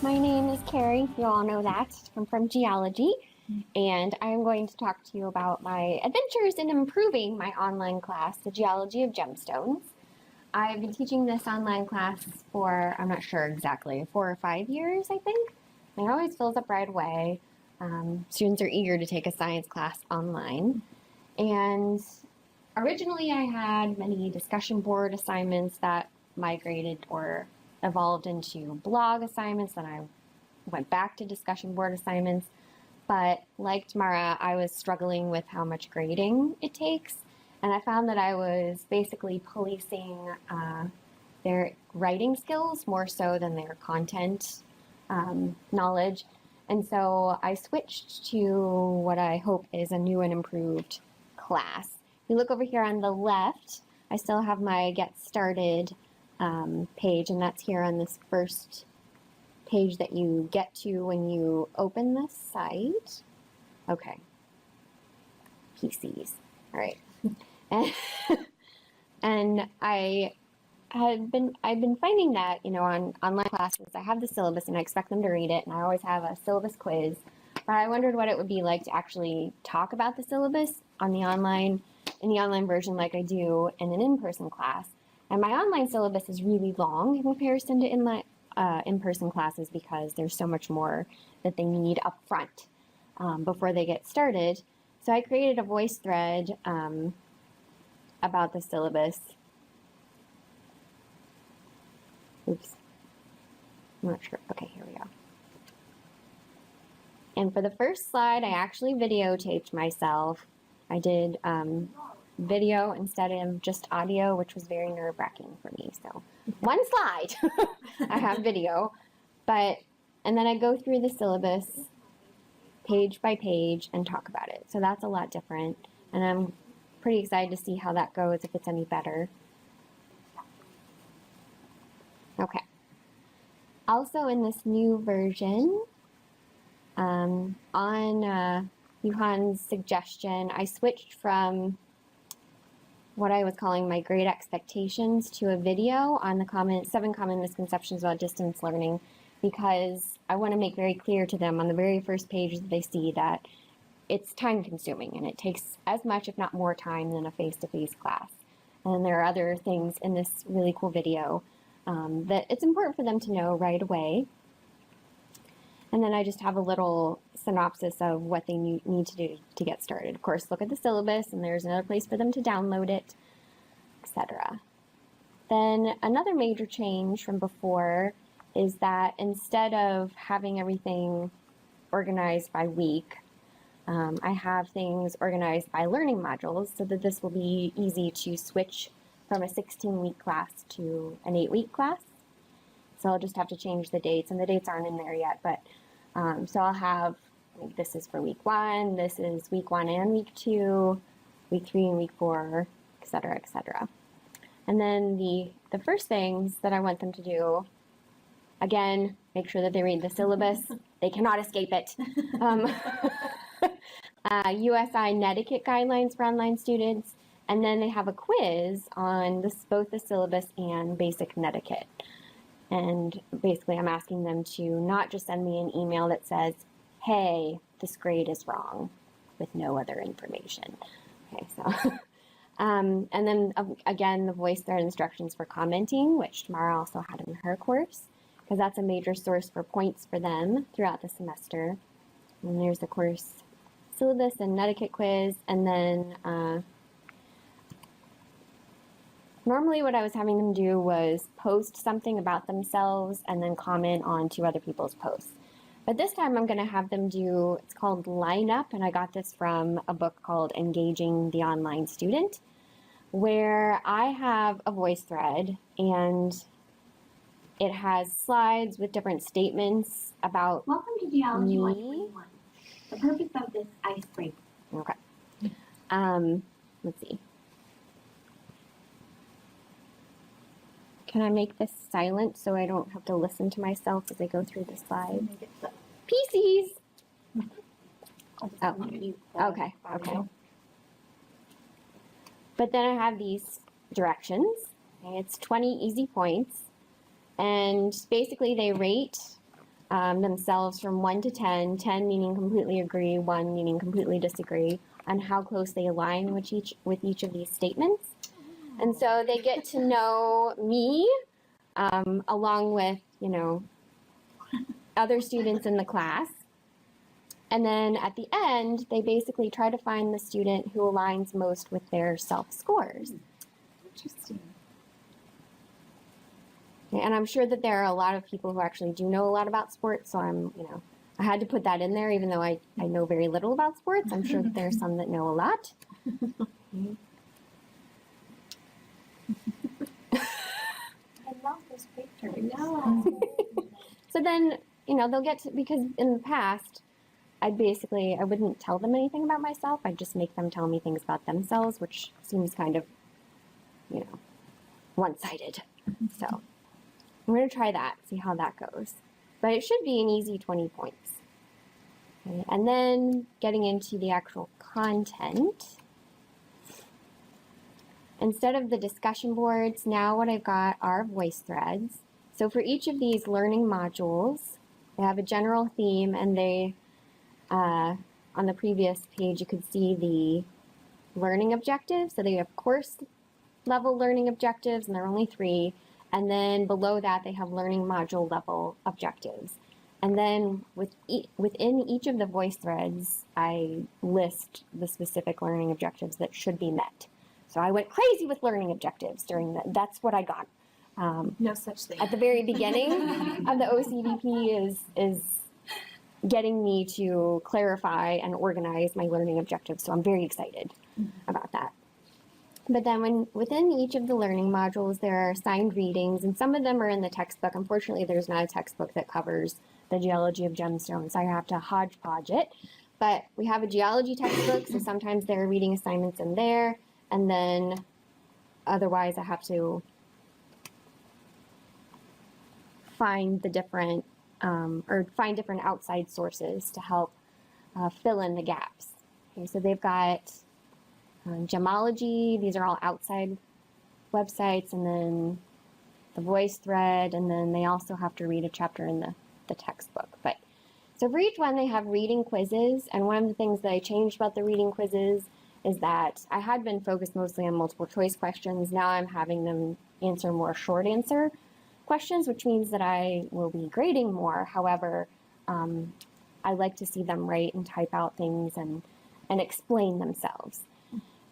my name is Carrie. You all know that. I'm from geology, and I'm going to talk to you about my adventures in improving my online class, the Geology of Gemstones. I've been teaching this online class for, I'm not sure exactly, 4 or 5 years, I think. And it always fills up right away. Students are eager to take a science class online. And originally I had many discussion board assignments that migrated or evolved into blog assignments. Then I went back to discussion board assignments. But like Tamara, I was struggling with how much grading it takes. And I found that I was basically policing their writing skills more so than their content knowledge. And so I switched to what I hope is a new and improved class. If you look over here on the left, I still have my Get Started page, and that's here on this first page that you get to when you open the site. Okay. PCs. All right. And I've been finding that, on online classes, I have the syllabus and I expect them to read it, and I always have a syllabus quiz. But I wondered what it would be like to actually talk about the syllabus in the online version like I do in an in-person class. And my online syllabus is really long in comparison to in-person classes because there's so much more that they need up front before they get started. So I created a voice thread about the syllabus. Oops. I'm not sure. Okay, here we go. And for the first slide, I actually videotaped myself. I did video instead of just audio, which was very nerve-wracking for me. So one slide, I have video, and then I go through the syllabus page by page and talk about it. So that's a lot different, and I'm pretty excited to see how that goes, if it's any better. Okay. Also in this new version, on Johan's suggestion, I switched from what I was calling my grade expectations to a video on the 7 common misconceptions about distance learning, because I want to make very clear to them on the very first page that they see that it's time consuming and it takes as much, if not more time than a face-to-face class. And there are other things in this really cool video that it's important for them to know right away. And then I just have a little synopsis of what they need to do to get started. Of course, look at the syllabus, and there's another place for them to download it, etc. Then another major change from before is that instead of having everything organized by week, I have things organized by learning modules so that this will be easy to switch from a 16-week class to an 8-week class. So I'll just have to change the dates, and the dates aren't in there yet, but so I'll have, this is for week 1, this is week 1 and week 2, week 3 and week 4, etc., etc. And then the first things that I want them to do, again, make sure that they read the syllabus. They cannot escape it. USI Netiquette guidelines for online students, and then they have a quiz on both the syllabus and basic netiquette. And basically I'm asking them to not just send me an email that says, hey, this grade is wrong, with no other information. Okay, so, and then again, the voice thread instructions for commenting, which Tamara also had in her course, because that's a major source for points for them throughout the semester. And there's the course syllabus and netiquette quiz, and then normally what I was having them do was post something about themselves and then comment on 2 other people's posts. But this time I'm going to have them do, it's called Line Up, and I got this from a book called Engaging the Online Student, where I have a voice thread, and it has slides with different statements about Welcome to Geology 121. The purpose of this icebreaker. Okay. Let's see. Can I make this silent so I don't have to listen to myself as I go through the slides? PCs! Oh, okay, okay. But then I have these directions. Okay, it's 20 easy points. And basically they rate themselves from 1 to 10, 10 meaning completely agree, 1 meaning completely disagree, on how close they align with each of these statements. And so they get to know me, along with, other students in the class. And then at the end, they basically try to find the student who aligns most with their self-scores. Interesting. And I'm sure that there are a lot of people who actually do know a lot about sports, so I had to put that in there, even though I know very little about sports. I'm sure that there are some that know a lot. I love this picture. Yeah. So then, they'll get to, because in the past, I wouldn't tell them anything about myself. I'd just make them tell me things about themselves, which seems kind of, one-sided. So I'm going to try that, see how that goes. But it should be an easy 20 points. Okay, and then getting into the actual content. Instead of the discussion boards, now what I've got are voice threads. So for each of these learning modules, they have a general theme, and they, on the previous page, you could see the learning objectives. So they have course level learning objectives, and there are only 3. And then below that, they have learning module level objectives. And then within each of the voice threads, I list the specific learning objectives that should be met. So I went crazy with learning objectives that's what I got. No such thing. At the very beginning of the OCDP is getting me to clarify and organize my learning objectives. So I'm very excited about that. But then within each of the learning modules, there are assigned readings, and some of them are in the textbook. Unfortunately, there's not a textbook that covers the geology of gemstones, so I have to hodgepodge it. But we have a geology textbook, so sometimes there are reading assignments in there, and then otherwise I have to find the different, find different outside sources to help fill in the gaps. Okay, so they've got gemology, these are all outside websites, and then the voice thread, and then they also have to read a chapter in the textbook. But so for each one, they have reading quizzes, and one of the things that I changed about the reading quizzes is that I had been focused mostly on multiple choice questions. Now I'm having them answer more short answer questions, which means that I will be grading more. However, I like to see them write and type out things and explain themselves.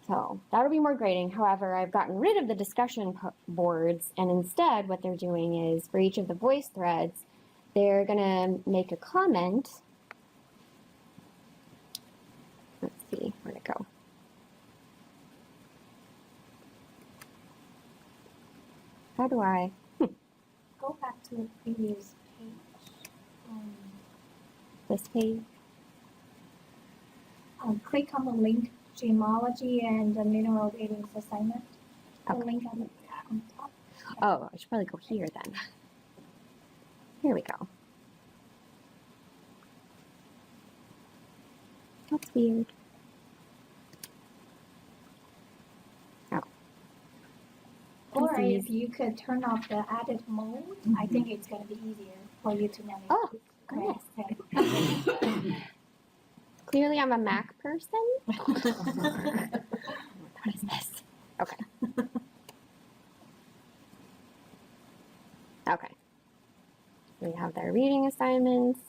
So that'll be more grading. However, I've gotten rid of the discussion boards, and instead what they're doing is for each of the voice threads, they're gonna make a comment. Let's see, where'd it go? How do I? Go back to the previous page. This page? Click on the link, gemology and the mineral ratings assignment. The Okay. link on top. Oh, I should probably go here then. Here we go. That's weird. Oh. Or if you could turn off the edit mode, I think it's going to be easier for you to navigate. Oh, goodness. Clearly I'm a Mac person. What is this? Okay. Okay. We have their reading assignments.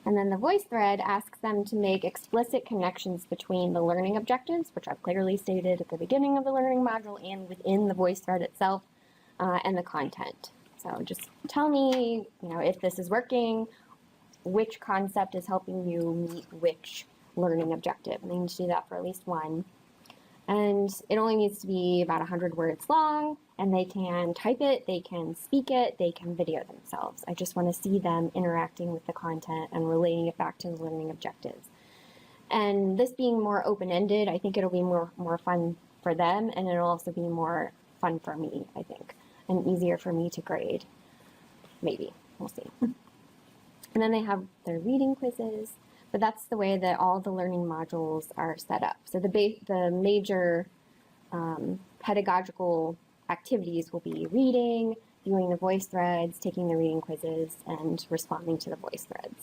And then the voice thread asks them to make explicit connections between the learning objectives, which I've clearly stated at the beginning of the learning module and within the voice thread itself, and the content. So just tell me, if this is working, which concept is helping you meet which learning objective. And they need to do that for at least one. And it only needs to be about 100 words long, and they can type it, they can speak it, they can video themselves. I just want to see them interacting with the content and relating it back to the learning objectives. And this being more open-ended, I think it'll be more fun for them, and it'll also be more fun for me, I think, and easier for me to grade. Maybe. We'll see. And then they have their reading quizzes, but that's the way that all the learning modules are set up. So the major pedagogical activities will be reading, viewing the voice threads, taking the reading quizzes, and responding to the voice threads.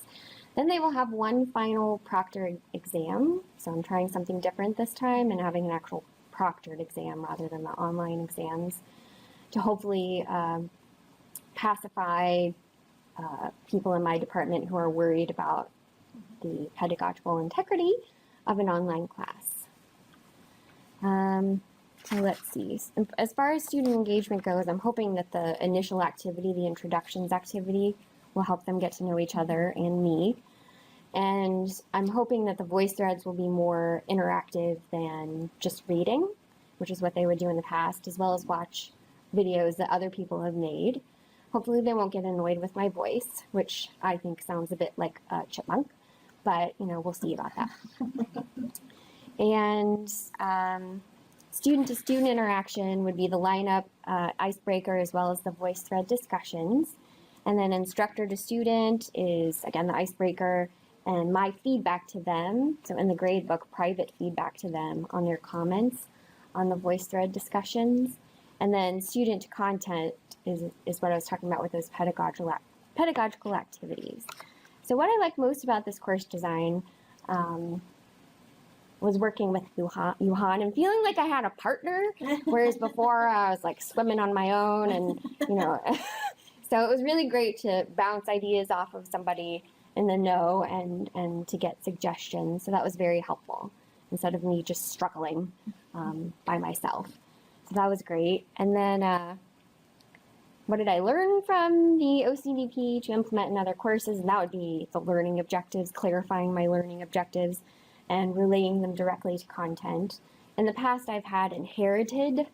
Then they will have one final proctored exam. So I'm trying something different this time and having an actual proctored exam rather than the online exams to hopefully pacify people in my department who are worried about the pedagogical integrity of an online class. So let's see. As far as student engagement goes, I'm hoping that the initial activity, the introductions activity, will help them get to know each other and me. And I'm hoping that the voice threads will be more interactive than just reading, which is what they would do in the past, as well as watch videos that other people have made. Hopefully they won't get annoyed with my voice, which I think sounds a bit like a chipmunk, but we'll see about that. And student-to-student interaction would be the lineup, icebreaker, as well as the voice thread discussions. And then instructor to student is, again, the icebreaker and my feedback to them. So in the grade book, private feedback to them on their comments on the voice thread discussions. And then student to content is what I was talking about with those pedagogical activities. So what I like most about this course design was working with Yuhan and feeling like I had a partner, whereas before I was like swimming on my own and, so it was really great to bounce ideas off of somebody in the know and to get suggestions. So that was very helpful instead of me just struggling by myself. So that was great. And then what did I learn from the OCDP to implement in other courses? And that would be the learning objectives, clarifying my learning objectives and relating them directly to content. In the past, I've had inherited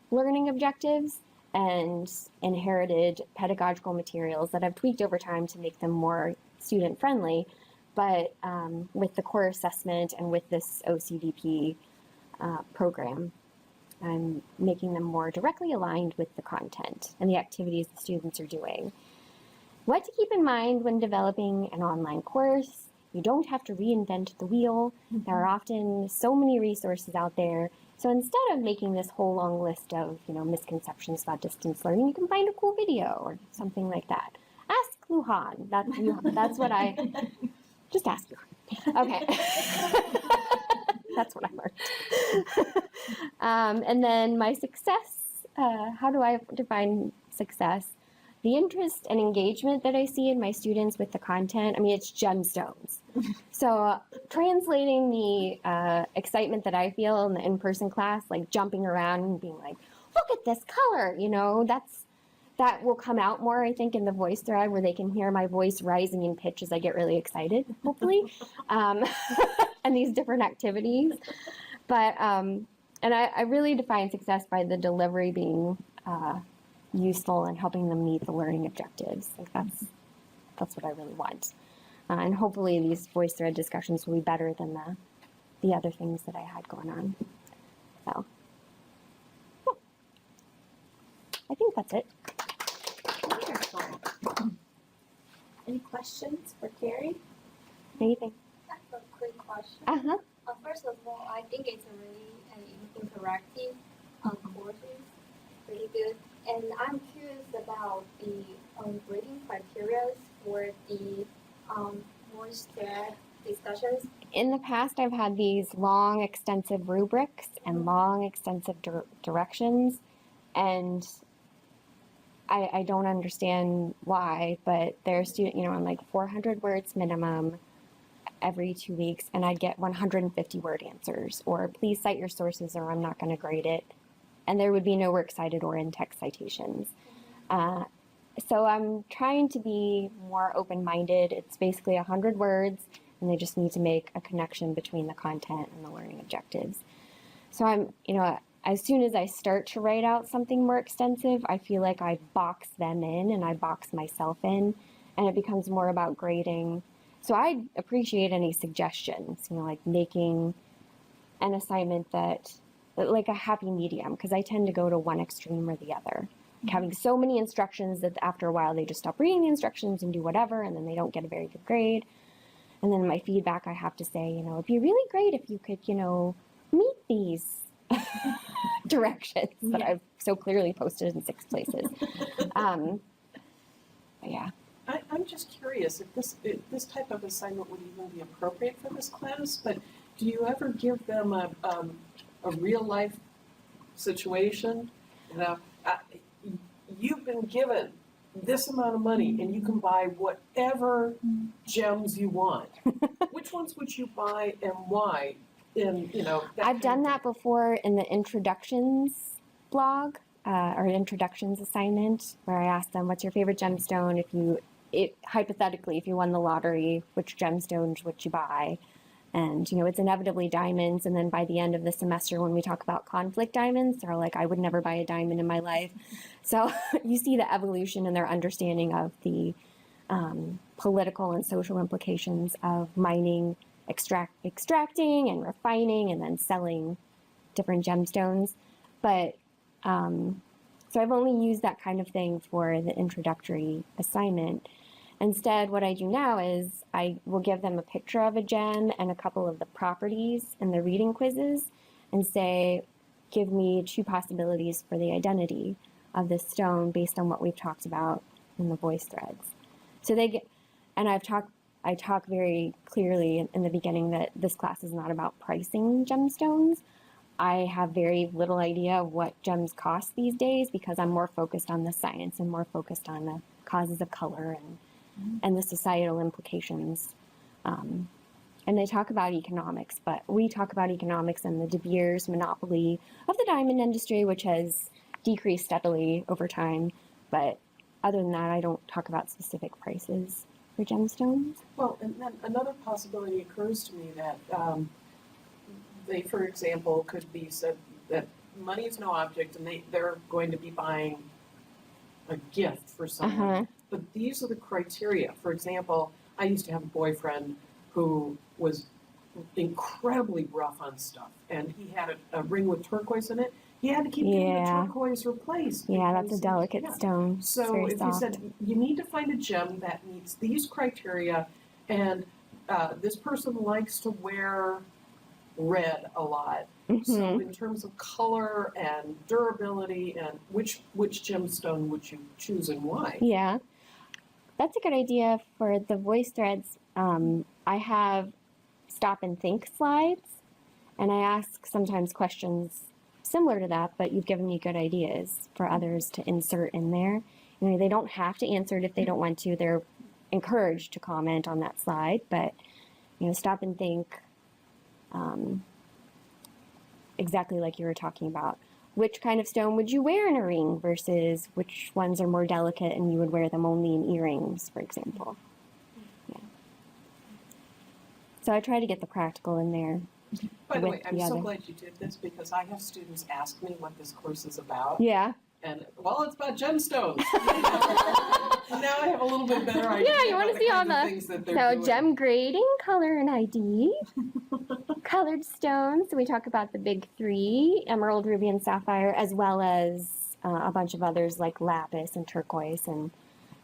learning objectives and inherited pedagogical materials that I've tweaked over time to make them more student-friendly. But with the core assessment and with this OCDP program, I'm making them more directly aligned with the content and the activities the students are doing. What to keep in mind when developing an online course: you don't have to reinvent the wheel. There are often so many resources out there. So instead of making this whole long list of misconceptions about distance learning, you can find a cool video or something like that. Ask Luhan. That's what I just ask Luhan. Okay. That's what I learned. And then my success, how do I define success? The interest and engagement that I see in my students with the content, it's gemstones. So translating the excitement that I feel in the in-person class, like jumping around and being like, look at this color, that will come out more, I think, in the voice thread where they can hear my voice rising in pitch as I get really excited, hopefully, and these different activities. But, and I really define success by the delivery being useful and helping them meet the learning objectives. Like that's what I really want. And hopefully these voice thread discussions will be better than the other things that I had going on. So, yeah. I think that's it. Wonderful. Any questions for Carrie? Anything? I have a quick question. Uh-huh. First of all, I think it's a really interactive course. Pretty good. And I'm curious about the grading criteria for the voice thread discussions. In the past, I've had these long, extensive rubrics and long, extensive directions, and I don't understand why, but there's student, I'm like 400 words minimum every 2 weeks, and I'd get 150 word answers, or please cite your sources or I'm not going to grade it. And there would be no works cited or in-text citations. So I'm trying to be more open-minded. It's basically 100 words, and they just need to make a connection between the content and the learning objectives. So I'm, as soon as I start to write out something more extensive, I feel like I box them in and I box myself in, and it becomes more about grading. So I'd appreciate any suggestions, like making an assignment that, like a happy medium, because I tend to go to one extreme or the other. Like having so many instructions that after a while they just stop reading the instructions and do whatever, and then they don't get a very good grade. And then my feedback, I have to say, it'd be really great if you could, meet these directions that Yeah. I've so clearly posted in 6 places. Yeah. I'm just curious if this type of assignment would even be appropriate for this class, but do you ever give them a real life situation? You know, you've been given this amount of money and you can buy whatever gems you want. Which ones would you buy and why? And I've done that before in the introductions blog or introductions assignment where I asked them, what's your favorite gemstone? Hypothetically, if you won the lottery, which gemstones would you buy? And, it's inevitably diamonds. And then by the end of the semester, when we talk about conflict diamonds, they're like, I would never buy a diamond in my life. So you see the evolution in their understanding of the political and social implications of mining, extracting and refining and then selling different gemstones. But so I've only used that kind of thing for the introductory assignment. Instead, what I do now is I will give them a picture of a gem and a couple of the properties in the reading quizzes and say, give me 2 possibilities for the identity of this stone based on what we've talked about in the voice threads. So I talk very clearly in the beginning that this class is not about pricing gemstones. I have very little idea of what gems cost these days because I'm more focused on the science and more focused on the causes of color and the societal implications. And they talk about economics, but we talk about economics and the De Beers monopoly of the diamond industry, which has decreased steadily over time. But other than that, I don't talk about specific prices for gemstones. Well, and then another possibility occurs to me that they, for example, could be said that money is no object and they're going to be buying a gift for someone. But these are the criteria. For example, I used to have a boyfriend who was incredibly rough on stuff, and he had a ring with turquoise in it. He had to keep getting the turquoise replaced. Yeah, that's a delicate stone. So if you said, you need to find a gem that meets these criteria, and this person likes to wear red a lot. So in terms of color and durability, and which gemstone would you choose and why? Yeah, that's a good idea for the voice threads. I have stop and think slides, and I ask sometimes questions similar to that, but you've given me good ideas for others to insert in there. They don't have to answer it if they don't want to. They're encouraged to comment on that slide, but stop and think exactly like you were talking about. Which kind of stone would you wear in a ring versus which ones are more delicate and you would wear them only in earrings, for example. Yeah. So I try to get the practical in there. By the way, I'm so glad you did this because I have students ask me what this course is about. Yeah. And, well, it's about gemstones. Now I have a little bit better idea. Yeah, you want to see all the things that they're doing. Gem grading, color and ID, colored stones. So we talk about the big 3, emerald, ruby, and sapphire, as well as a bunch of others like lapis and turquoise and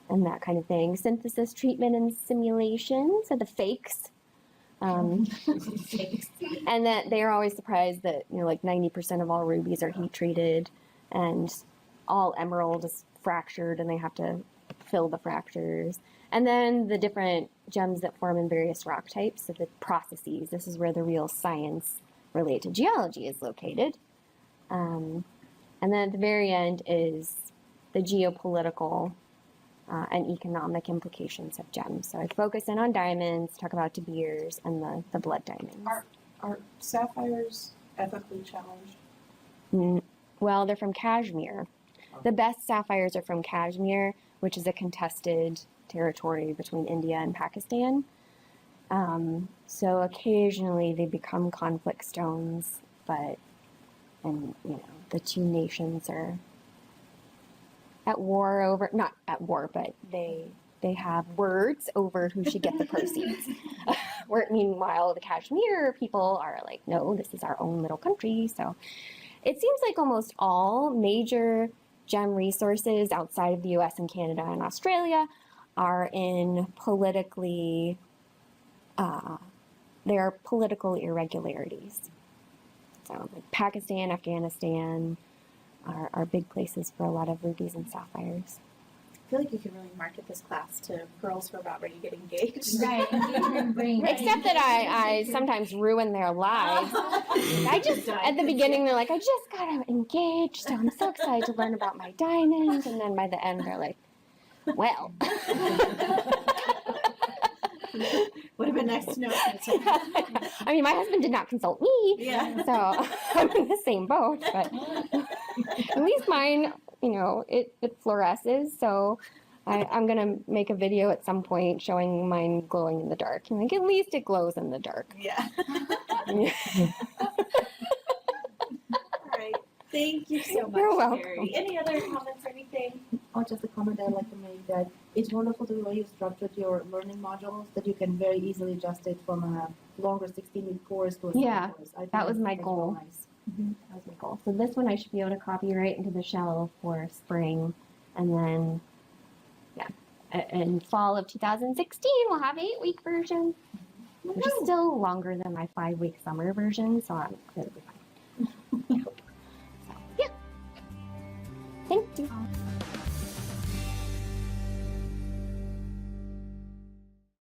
that kind of thing. Synthesis, treatment, and simulation. So the fakes. And that they are always surprised that like 90% of all rubies are heat treated, and all emerald is fractured, and they have to fill the fractures. And then the different gems that form in various rock types, so the processes. This is where the real science related to geology is located. And then at the very end is the geopolitical and economic implications of gems. So I focus in on diamonds, talk about De Beers, and the blood diamonds. Are sapphires ethically challenged? Well, they're from Kashmir. The best sapphires are from Kashmir, which is a contested territory between India and Pakistan. So occasionally they become conflict stones, but the 2 nations are at war over, not at war, but they have words over who should get the proceeds. Where meanwhile the Kashmir people are like, no, this is our own little country. So it seems like almost all major gem resources outside of the US and Canada and Australia are in there are political irregularities. So like Pakistan, Afghanistan are big places for a lot of rubies and sapphires. I feel like you can really market this class to girls who are about ready to get engaged. Right, engagement brain. Except that I sometimes ruin their lives. I just, at the beginning, they're like, I just got engaged, so I'm so excited to learn about my diamond. And then by the end, they're like, well. Would have been nice to know. I mean, my husband did not consult me. Yeah. So I'm in the same boat, but at least mine, you know, it fluoresces. So I'm going to make a video at some point showing mine glowing in the dark. And like, at least it glows in the dark. Yeah. All right. Thank you so much, You're welcome. Carrie. Any other comments or anything? Or just a comment I'd like to make that it's wonderful the way you structured your learning modules, that you can very easily adjust it from a longer 16-week course to a short Yeah, course. I think that was my that's goal. real nice. That was my goal. So this one I should be able to copy right into the shell for spring. And then, yeah, in fall of 2016, we'll have 8-week version, which is still longer than my 5-week summer version. So it'll be fine. So, yeah. Thank you.